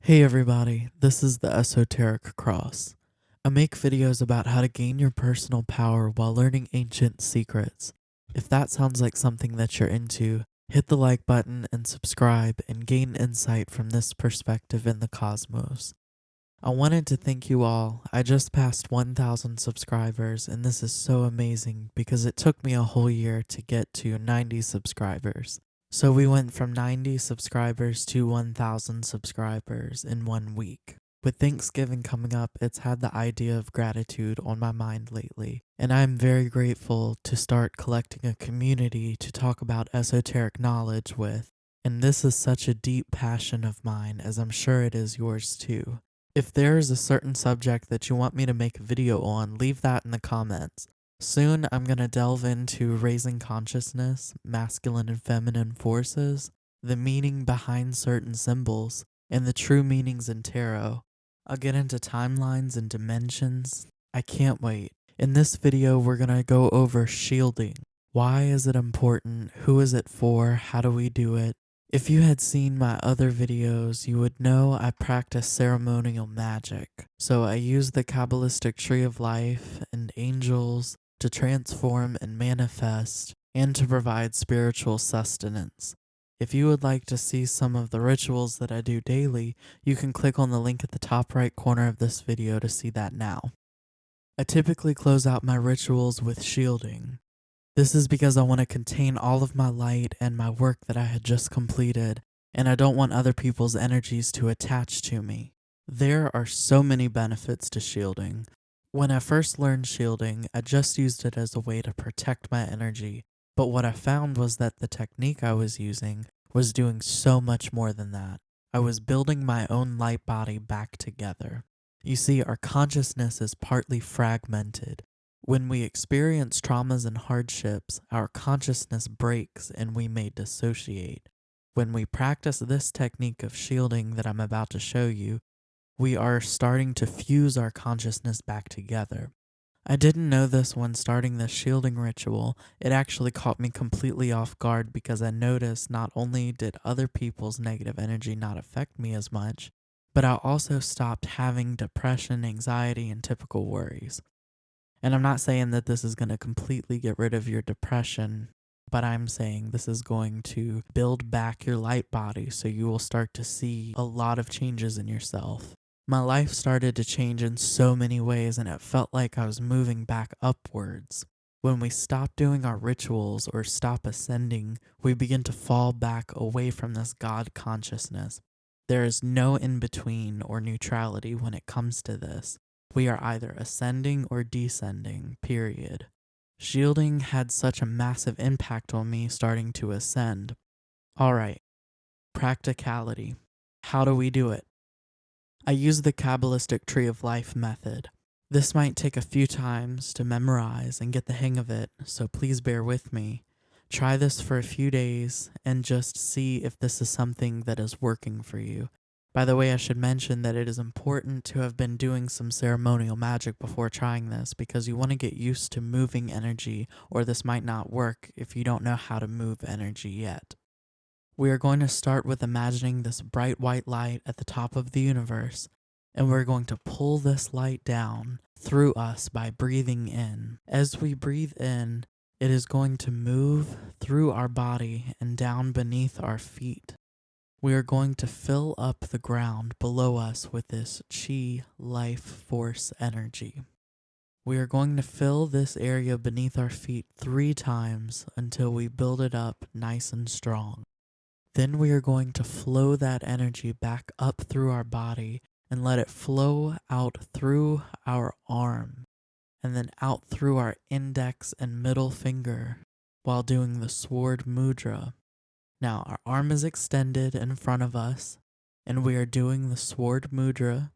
Hey everybody, this is the Esoteric Cross. I make videos about how to gain your personal power while learning ancient secrets. If that sounds like something that you're into, hit the like button and subscribe and gain insight from this perspective in the cosmos. I wanted to thank you all. I just passed 1,000 subscribers and this is so amazing because it took me a whole year to get to 90 subscribers. So we went from 90 subscribers to 1,000 subscribers in 1 week. With Thanksgiving coming up, it's had the idea of gratitude on my mind lately, and I'm very grateful to start collecting a community to talk about esoteric knowledge with. And this is such a deep passion of mine, as I'm sure it is yours too. If there is a certain subject that you want me to make a video on, leave that in the comments. Soon, I'm going to delve into raising consciousness, masculine and feminine forces, the meaning behind certain symbols, and the true meanings in tarot. I'll get into timelines and dimensions. I can't wait. In this video, we're going to go over shielding. Why is it important? Who is it for? How do we do it? If you had seen my other videos, you would know I practice ceremonial magic. So I use the Kabbalistic Tree of Life and angels to transform and manifest, and to provide spiritual sustenance. If you would like to see some of the rituals that I do daily, you can click on the link at the top right corner of this video to see that now. I typically close out my rituals with shielding. This is because I want to contain all of my light and my work that I had just completed, and I don't want other people's energies to attach to me. There are so many benefits to shielding. When I first learned shielding, I just used it as a way to protect my energy, but what I found was that the technique I was using was doing so much more than that. I was building my own light body back together. You see, our consciousness is partly fragmented. When we experience traumas and hardships, our consciousness breaks and we may dissociate. When we practice this technique of shielding that I'm about to show you, we are starting to fuse our consciousness back together. I didn't know this when starting this shielding ritual. It actually caught me completely off guard because I noticed not only did other people's negative energy not affect me as much, but I also stopped having depression, anxiety, and typical worries. And I'm not saying that this is going to completely get rid of your depression, but I'm saying this is going to build back your light body so you will start to see a lot of changes in yourself. My life started to change in so many ways, and it felt like I was moving back upwards. When we stop doing our rituals or stop ascending, we begin to fall back away from this God consciousness. There is no in-between or neutrality when it comes to this. We are either ascending or descending, period. Shielding had such a massive impact on me starting to ascend. Alright, practicality. How do we do it? I use the Kabbalistic Tree of Life method. This might take a few times to memorize and get the hang of it, so please bear with me. Try this for a few days and just see if this is something that is working for you. By the way, I should mention that it is important to have been doing some ceremonial magic before trying this because you want to get used to moving energy, or this might not work if you don't know how to move energy yet. We are going to start with imagining this bright white light at the top of the universe, and we're going to pull this light down through us by breathing in. As we breathe in, it is going to move through our body and down beneath our feet. We are going to fill up the ground below us with this chi life force energy. We are going to fill this area beneath our feet 3 times until we build it up nice and strong. Then we are going to flow that energy back up through our body and let it flow out through our arm and then out through our index and middle finger while doing the sword mudra. Now our arm is extended in front of us and we are doing the sword mudra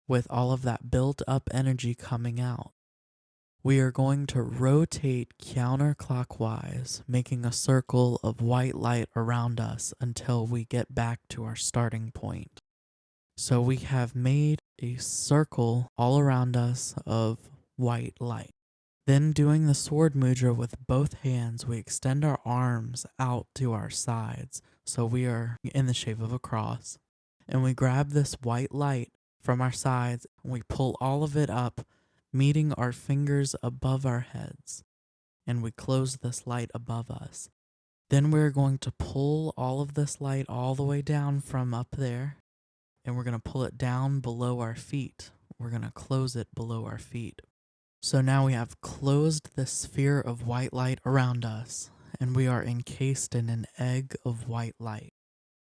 with all of that built up energy coming out. We are going to rotate counterclockwise, making a circle of white light around us until we get back to our starting point. So we have made a circle all around us of white light. Then doing the sword mudra with both hands, we extend our arms out to our sides, so we are in the shape of a cross. And we grab this white light from our sides and we pull all of it up, meeting our fingers above our heads. And we close this light above us. Then we're going to pull all of this light all the way down from up there, and we're going to pull it down below our feet. We're going to close it below our feet. So now we have closed this sphere of white light around us, and we are encased in an egg of white light.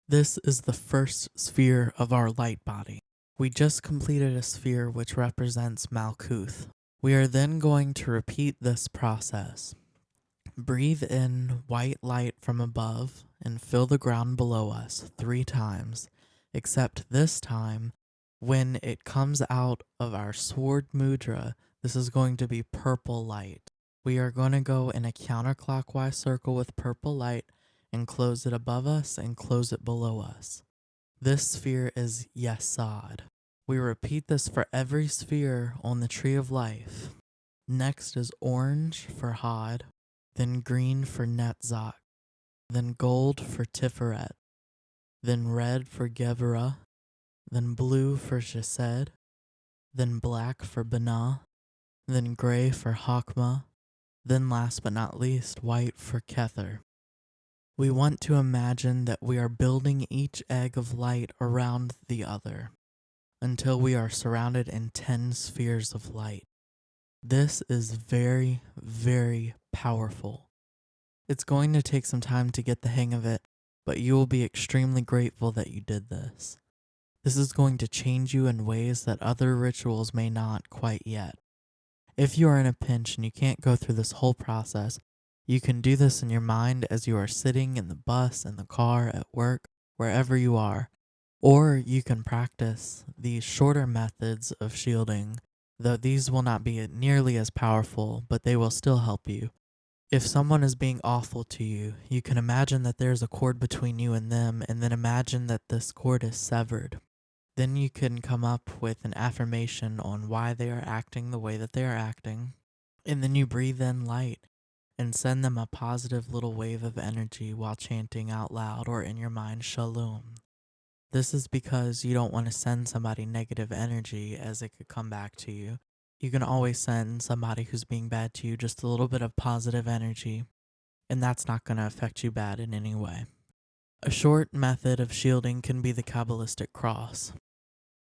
This is the first sphere of our light body. We just completed a sphere which represents Malkuth. We are then going to repeat this process. Breathe in white light from above and fill the ground below us 3 times, except this time, when it comes out of our sword mudra, this is going to be purple light. We are going to go in a counterclockwise circle with purple light and close it above us and close it below us. This sphere is Yesod. We repeat this for every sphere on the Tree of Life. Next is orange for Hod, then green for Netzach, then gold for Tiferet, then red for Gevurah, then blue for Chesed, then black for Binah, then gray for Hakma, then last but not least, white for Kether. We want to imagine that we are building each egg of light around the other until we are surrounded in 10 spheres of light. This is very, very powerful. It's going to take some time to get the hang of it, but you will be extremely grateful that you did this. This is going to change you in ways that other rituals may not quite yet. If you are in a pinch and you can't go through this whole process, you can do this in your mind as you are sitting in the bus, in the car, at work, wherever you are. Or you can practice these shorter methods of shielding, though these will not be nearly as powerful, but they will still help you. If someone is being awful to you, you can imagine that there's a cord between you and them, and then imagine that this cord is severed. Then you can come up with an affirmation on why they are acting the way that they are acting, and then you breathe in light and send them a positive little wave of energy while chanting out loud or in your mind, Shalom. This is because you don't want to send somebody negative energy as it could come back to you. You can always send somebody who's being bad to you just a little bit of positive energy, and that's not going to affect you bad in any way. A short method of shielding can be the Kabbalistic cross.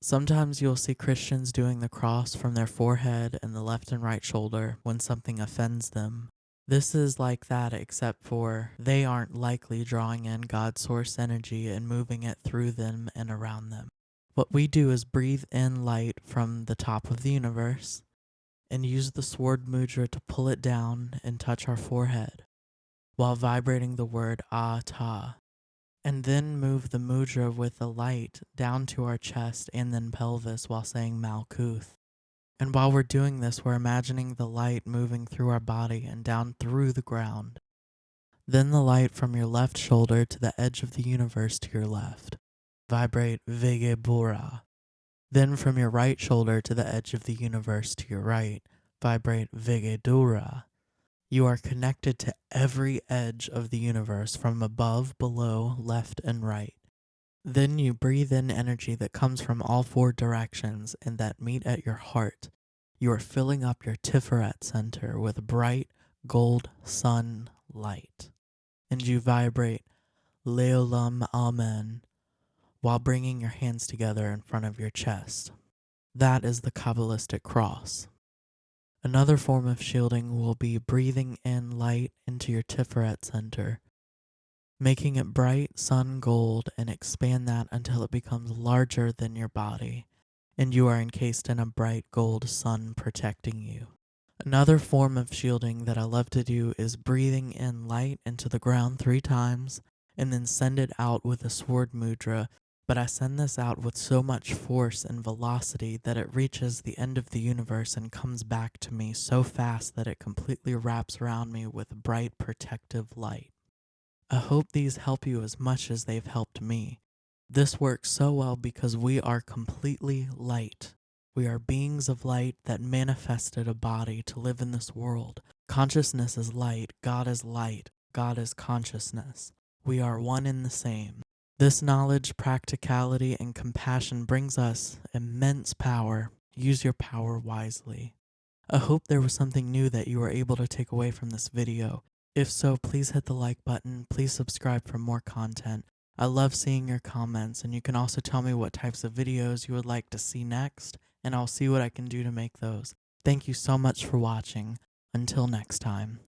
Sometimes you'll see Christians doing the cross from their forehead and the left and right shoulder when something offends them. This is like that, except for they aren't likely drawing in God's source energy and moving it through them and around them. What we do is breathe in light from the top of the universe and use the sword mudra to pull it down and touch our forehead while vibrating the word Ata, and then move the mudra with the light down to our chest and then pelvis while saying Malkuth. And while we're doing this, we're imagining the light moving through our body and down through the ground. Then the light from your left shoulder to the edge of the universe to your left. Vibrate Vegebura. Then from your right shoulder to the edge of the universe to your right. Vibrate Vegedura. You are connected to every edge of the universe from above, below, left, and right. Then you breathe in energy that comes from all 4 directions and that meet at your heart. You are filling up your Tiferet center with bright gold sun light. And you vibrate Leolam Amen while bringing your hands together in front of your chest. That is the Kabbalistic cross. Another form of shielding will be breathing in light into your Tiferet center, making it bright sun gold, and expand that until it becomes larger than your body, and you are encased in a bright gold sun protecting you. Another form of shielding that I love to do is breathing in light into the ground 3 times, and then send it out with a sword mudra, but I send this out with so much force and velocity that it reaches the end of the universe and comes back to me so fast that it completely wraps around me with bright protective light. I hope these help you as much as they've helped me. This works so well because we are completely light. We are beings of light that manifested a body to live in this world. Consciousness is light, God is light, God is consciousness. We are one and the same. This knowledge, practicality, and compassion brings us immense power. Use your power wisely. I hope there was something new that you were able to take away from this video. If so, please hit the like button. Please subscribe for more content. I love seeing your comments, and you can also tell me what types of videos you would like to see next, and I'll see what I can do to make those. Thank you so much for watching. Until next time.